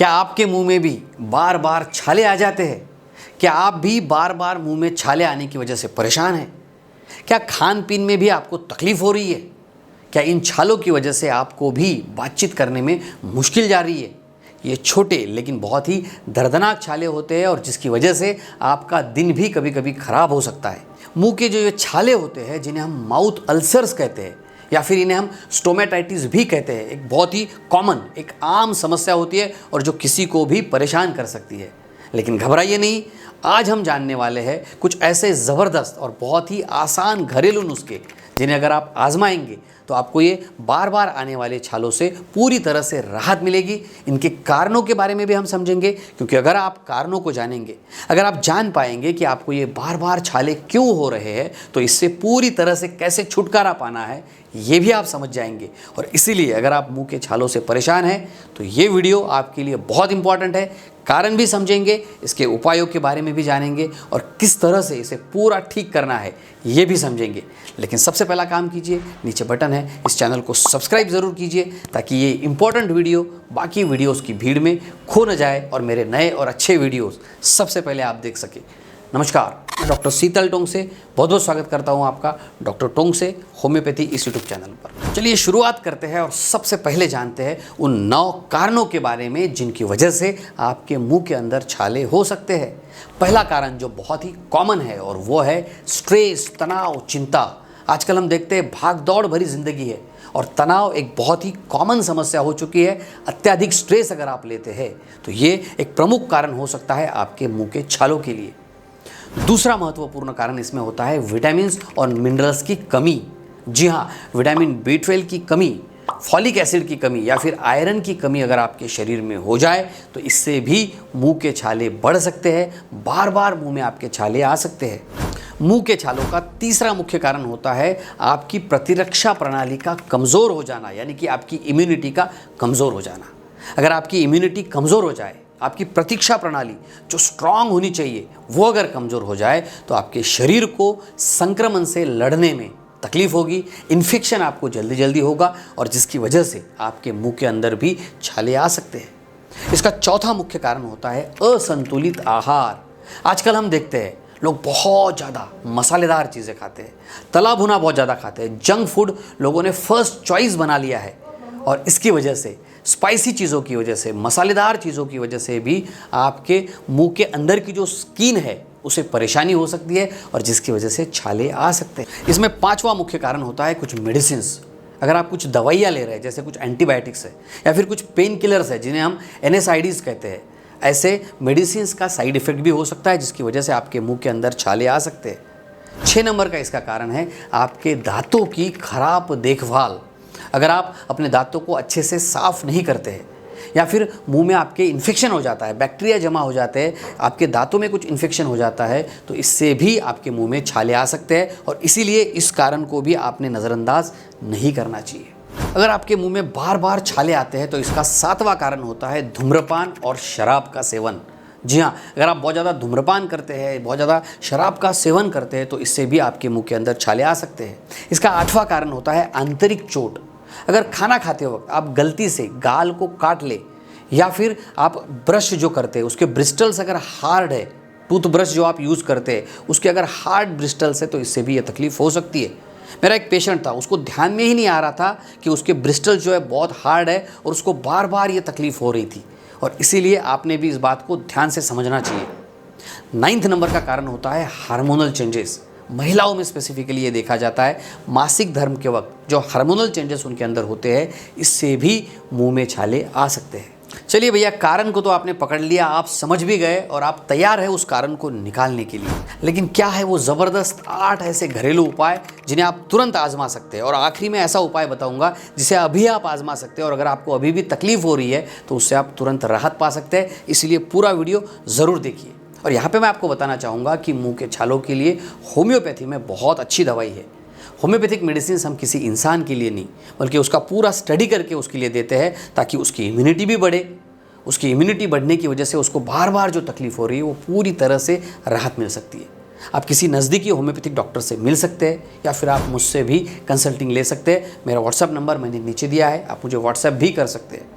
क्या आपके मुंह में भी बार बार छाले आ जाते हैं? क्या आप भी बार बार मुंह में छाले आने की वजह से परेशान हैं? क्या खान पीन में भी आपको तकलीफ हो रही है? क्या इन छालों की वजह से आपको भी बातचीत करने में मुश्किल जा रही है? ये छोटे लेकिन बहुत ही दर्दनाक छाले होते हैं और जिसकी वजह से आपका दिन भी कभी कभी खराब हो सकता है। मुंह के जो ये छाले होते हैं जिन्हें हम माउथ अल्सर्स कहते हैं या फिर इन्हें हम स्टोमेटाइटिस भी कहते हैं, एक बहुत ही कॉमन, एक आम समस्या होती है और जो किसी को भी परेशान कर सकती है। लेकिन घबराइए नहीं, आज हम जानने वाले हैं कुछ ऐसे ज़बरदस्त और बहुत ही आसान घरेलू नुस्खे जिन्हें अगर आप आजमाएंगे तो आपको ये बार बार आने वाले छालों से पूरी तरह से राहत मिलेगी। इनके कारणों के बारे में भी हम समझेंगे, क्योंकि अगर आप कारणों को जानेंगे, अगर आप जान पाएंगे कि आपको ये बार बार छाले क्यों हो रहे हैं, तो इससे पूरी तरह से कैसे छुटकारा पाना है ये भी आप समझ जाएंगे। और इसीलिए अगर आप मुंह के छालों से परेशान हैं तो ये वीडियो आपके लिए बहुत इंपॉर्टेंट है। कारण भी समझेंगे, इसके उपायों के बारे में भी जानेंगे और किस तरह से इसे पूरा ठीक करना है ये भी समझेंगे। लेकिन सबसे पहला काम कीजिए, नीचे बटन है, इस चैनल को सब्सक्राइब ज़रूर कीजिए ताकि ये इंपॉर्टेंट वीडियो बाकी वीडियोस की भीड़ में खो न जाए और मेरे नए और अच्छे वीडियोस सबसे पहले आप देख सके। नमस्कार, मैं डॉक्टर शीतल टोंग से बहुत बहुत स्वागत करता हूं आपका डॉक्टर टोंग से होम्योपैथी इस यूट्यूब चैनल पर। चलिए शुरुआत करते हैं और सबसे पहले जानते हैं उन 9 कारणों के बारे में जिनकी वजह से आपके मुंह के अंदर छाले हो सकते हैं। पहला कारण जो बहुत ही कॉमन है और वो है स्ट्रेस, तनाव, चिंता। आजकल हम देखते हैं भाग दौड़ भरी जिंदगी है और तनाव एक बहुत ही कॉमन समस्या हो चुकी है। अत्यधिक स्ट्रेस अगर आप लेते हैं तो ये एक प्रमुख कारण हो सकता है आपके मुंह के छालों के लिए। दूसरा महत्वपूर्ण कारण इसमें होता है विटामिन्स और मिनरल्स की कमी। जी हाँ, विटामिन B12 की कमी, फॉलिक एसिड की कमी या फिर आयरन की कमी अगर आपके शरीर में हो जाए तो इससे भी मुंह के छाले बढ़ सकते हैं, बार बार मुंह में आपके छाले आ सकते हैं। मुंह के छालों का तीसरा मुख्य कारण होता है आपकी प्रतिरक्षा प्रणाली का कमज़ोर हो जाना, यानी कि आपकी इम्यूनिटी का कमज़ोर हो जाना। अगर आपकी इम्यूनिटी कमज़ोर हो जाए, आपकी प्रतीक्षा प्रणाली जो स्ट्रांग होनी चाहिए वो अगर कमज़ोर हो जाए तो आपके शरीर को संक्रमण से लड़ने में तकलीफ होगी, इन्फेक्शन आपको जल्दी जल्दी होगा और जिसकी वजह से आपके मुंह के अंदर भी छाले आ सकते हैं। इसका चौथा मुख्य कारण होता है असंतुलित आहार। आजकल हम देखते हैं लोग बहुत ज़्यादा मसालेदार चीज़ें खाते हैं, तला भुना बहुत ज़्यादा खाते हैं, जंक फूड लोगों ने फर्स्ट चॉइस बना लिया है और इसकी वजह से, स्पाइसी चीज़ों की वजह से, मसालेदार चीज़ों की वजह से भी आपके मुंह के अंदर की जो स्किन है उसे परेशानी हो सकती है और जिसकी वजह से छाले आ सकते हैं। इसमें पांचवा मुख्य कारण होता है कुछ मेडिसिन्स। अगर आप कुछ दवाइयाँ ले रहे हैं, जैसे कुछ एंटीबायोटिक्स है या फिर कुछ पेन किलर्स है जिन्हें हम NSAIDs कहते हैं, ऐसे मेडिसिन्स का साइड इफ़ेक्ट भी हो सकता है जिसकी वजह से आपके मुँह के अंदर छाले आ सकते हैं। 6 नंबर का इसका कारण है आपके दांतों की खराब देखभाल। अगर आप अपने दांतों को अच्छे से साफ़ नहीं करते हैं या फिर मुंह में आपके इन्फेक्शन हो जाता है, बैक्टीरिया जमा हो जाते हैं, आपके दांतों में कुछ इन्फेक्शन हो जाता है, तो इससे भी आपके मुंह में छाले आ सकते हैं और इसीलिए इस कारण को भी आपने नज़रअंदाज नहीं करना चाहिए। अगर आपके मुंह में बार बार छाले आते हैं तो इसका 7वां कारण होता है धूम्रपान और शराब का सेवन। जी हाँ, अगर आप बहुत ज़्यादा धूम्रपान करते हैं, बहुत ज़्यादा शराब का सेवन करते हैं तो इससे भी आपके मुंह के अंदर छाले आ सकते हैं। इसका 8वां कारण होता है आंतरिक चोट। अगर खाना खाते वक्त आप गलती से गाल को काट ले या फिर आप ब्रश जो करते हैं उसके ब्रिस्टल्स अगर हार्ड है, टूथब्रश जो आप यूज़ करते हैं उसके अगर हार्ड ब्रिस्टल्स है तो इससे भी ये तकलीफ़ हो सकती है। मेरा एक पेशेंट था, उसको ध्यान में ही नहीं आ रहा था कि उसके ब्रिस्टल जो है बहुत हार्ड है और उसको बार बार ये तकलीफ़ हो रही थी और इसीलिए आपने भी इस बात को ध्यान से समझना चाहिए। 9th नंबर का कारण होता है हार्मोनल चेंजेस। महिलाओं में स्पेसिफिकली ये देखा जाता है, मासिक धर्म के वक्त जो हार्मोनल चेंजेस उनके अंदर होते हैं इससे भी मुंह में छाले आ सकते हैं। चलिए भैया, कारण को तो आपने पकड़ लिया, आप समझ भी गए और आप तैयार है उस कारण को निकालने के लिए। लेकिन क्या है वो ज़बरदस्त 8 ऐसे घरेलू उपाय जिन्हें आप तुरंत आजमा सकते हैं। और आखिरी में ऐसा उपाय बताऊंगा जिसे अभी आप आजमा सकते हैं और अगर आपको अभी भी तकलीफ हो रही है तो उससे आप तुरंत राहत पा सकते हैं। इसलिए पूरा वीडियो ज़रूर देखिए। और यहाँ पे मैं आपको बताना चाहूँगा कि मुंह के छालों के लिए होम्योपैथी में बहुत अच्छी दवाई है। होम्योपैथिक मेडिसिन हम किसी इंसान के लिए नहीं बल्कि उसका पूरा स्टडी करके उसके लिए देते हैं ताकि उसकी इम्यूनिटी भी बढ़े। उसकी इम्यूनिटी बढ़ने की वजह से उसको बार बार जो तकलीफ़ हो रही है वो पूरी तरह से राहत मिल सकती है। आप किसी नज़दीकी होम्योपैथिक डॉक्टर से मिल सकते हैं या फिर आप मुझसे भी कंसल्टिंग ले सकते हैं। मेरा व्हाट्सएप नंबर मैंने नीचे दिया है, आप मुझे व्हाट्सएप भी कर सकते हैं।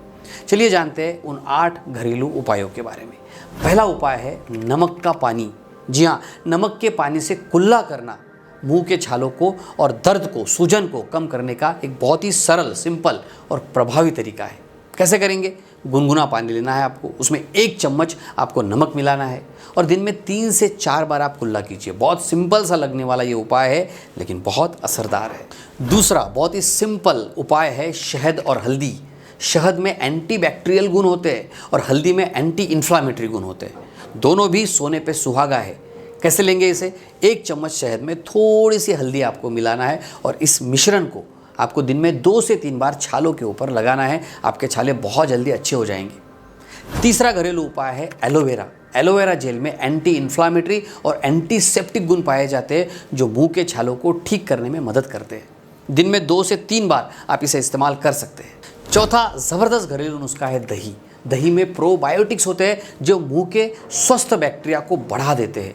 चलिए जानते हैं उन 8 घरेलू उपायों के बारे में। पहला उपाय है नमक का पानी। जी हाँ, नमक के पानी से कुल्ला करना मुंह के छालों को और दर्द को, सूजन को कम करने का एक बहुत ही सरल, सिंपल और प्रभावी तरीका है। कैसे करेंगे? गुनगुना पानी लेना है आपको, उसमें 1 चम्मच आपको नमक मिलाना है और दिन में 3 से 4 बार आप कुल्ला कीजिए। बहुत सिंपल सा लगने वाला ये उपाय है, लेकिन बहुत असरदार है। दूसरा बहुत ही सिंपल उपाय है शहद और हल्दी। शहद में एंटीबैक्टीरियल गुण होते हैं और हल्दी में एंटी इन्फ्लामेटरी गुण होते हैं। दोनों भी सोने पे सुहागा है। कैसे लेंगे इसे? 1 चम्मच शहद में थोड़ी सी हल्दी आपको मिलाना है और इस मिश्रण को आपको दिन में 2 से 3 बार छालों के ऊपर लगाना है। आपके छाले बहुत जल्दी अच्छे हो जाएंगे। तीसरा घरेलू उपाय है एलोवेरा। एलोवेरा जेल में एंटी इन्फ्लामेटरी और एंटीसेप्टिक गुण पाए जाते हैं जो मुंह के छालों को ठीक करने में मदद करते हैं। दिन में 2 से 3 बार आप इसे इस्तेमाल कर सकते हैं। चौथा ज़बरदस्त घरेलू नुस्खा है दही। दही में प्रोबायोटिक्स होते हैं जो मुंह के स्वस्थ बैक्टीरिया को बढ़ा देते हैं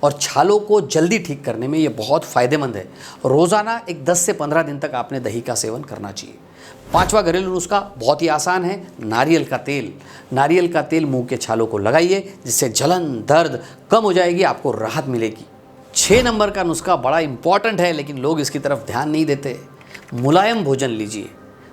और छालों को जल्दी ठीक करने में ये बहुत फ़ायदेमंद है। रोज़ाना एक 10 से 15 दिन तक आपने दही का सेवन करना चाहिए। पांचवा घरेलू नुस्खा बहुत ही आसान है, नारियल का तेल। नारियल का तेल मुंह के छालों को लगाइए, जिससे जलन, दर्द कम हो जाएगी, आपको राहत मिलेगी। 6 नंबर का नुस्खा बड़ा इंपॉर्टेंट है, लेकिन लोग इसकी तरफ ध्यान नहीं देते। मुलायम भोजन लीजिए।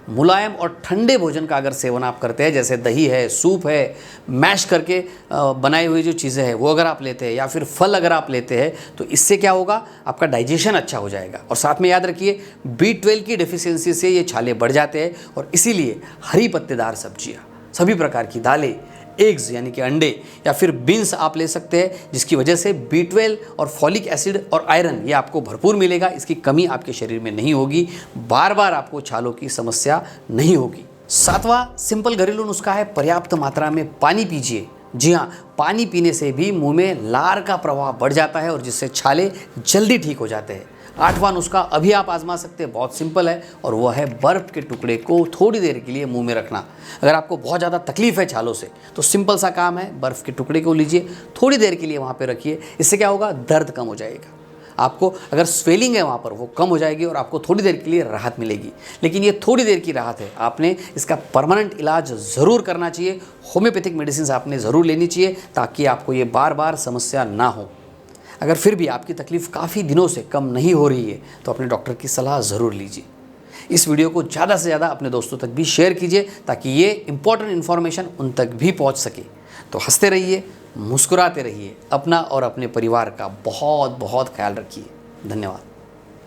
मुलायम और ठंडे भोजन का अगर सेवन आप करते हैं, जैसे दही है, सूप है, मैश करके बनाई हुई जो चीज़ें हैं वो अगर आप लेते हैं, या फिर फल अगर आप लेते हैं, तो इससे क्या होगा, आपका डाइजेशन अच्छा हो जाएगा। और साथ में याद रखिए, B12 की डेफिशिएंसी से ये छाले बढ़ जाते हैं और इसीलिए हरी पत्तेदार सब्जियाँ, सभी प्रकार की दालें, एग्स यानी कि अंडे या फिर बीन्स आप ले सकते हैं, जिसकी वजह से B12 और फॉलिक एसिड और आयरन ये आपको भरपूर मिलेगा। इसकी कमी आपके शरीर में नहीं होगी, बार बार आपको छालों की समस्या नहीं होगी। 7वां सिंपल घरेलू नुस्खा है पर्याप्त मात्रा में पानी पीजिए। जी हाँ, पानी पीने से भी मुंह में लार का प्रवाह बढ़ जाता है और जिससे छाले जल्दी ठीक हो जाते हैं। 8वां नुस्खा अभी आप आजमा सकते हैं, बहुत सिंपल है, और वह है बर्फ़ के टुकड़े को थोड़ी देर के लिए मुंह में रखना। अगर आपको बहुत ज़्यादा तकलीफ है छालों से, तो सिंपल सा काम है, बर्फ़ के टुकड़े को लीजिए, थोड़ी देर के लिए वहाँ पे रखिए। इससे क्या होगा, दर्द कम हो जाएगा। आपको अगर स्वेलिंग है वहाँ पर, वो कम हो जाएगी और आपको थोड़ी देर के लिए राहत मिलेगी। लेकिन ये थोड़ी देर की राहत है, आपने इसका परमानेंट इलाज ज़रूर करना चाहिए। होम्योपैथिक मेडिसिन आपने ज़रूर लेनी चाहिए, ताकि आपको ये बार बार समस्या ना हो। अगर फिर भी आपकी तकलीफ़ काफ़ी दिनों से कम नहीं हो रही है, तो अपने डॉक्टर की सलाह ज़रूर लीजिए। इस वीडियो को ज़्यादा से ज़्यादा अपने दोस्तों तक भी शेयर कीजिए, ताकि ये इंपॉर्टेंट इन्फॉर्मेशन उन तक भी पहुंच सके। तो हंसते रहिए, मुस्कुराते रहिए, अपना और अपने परिवार का बहुत बहुत ख्याल रखिए। धन्यवाद।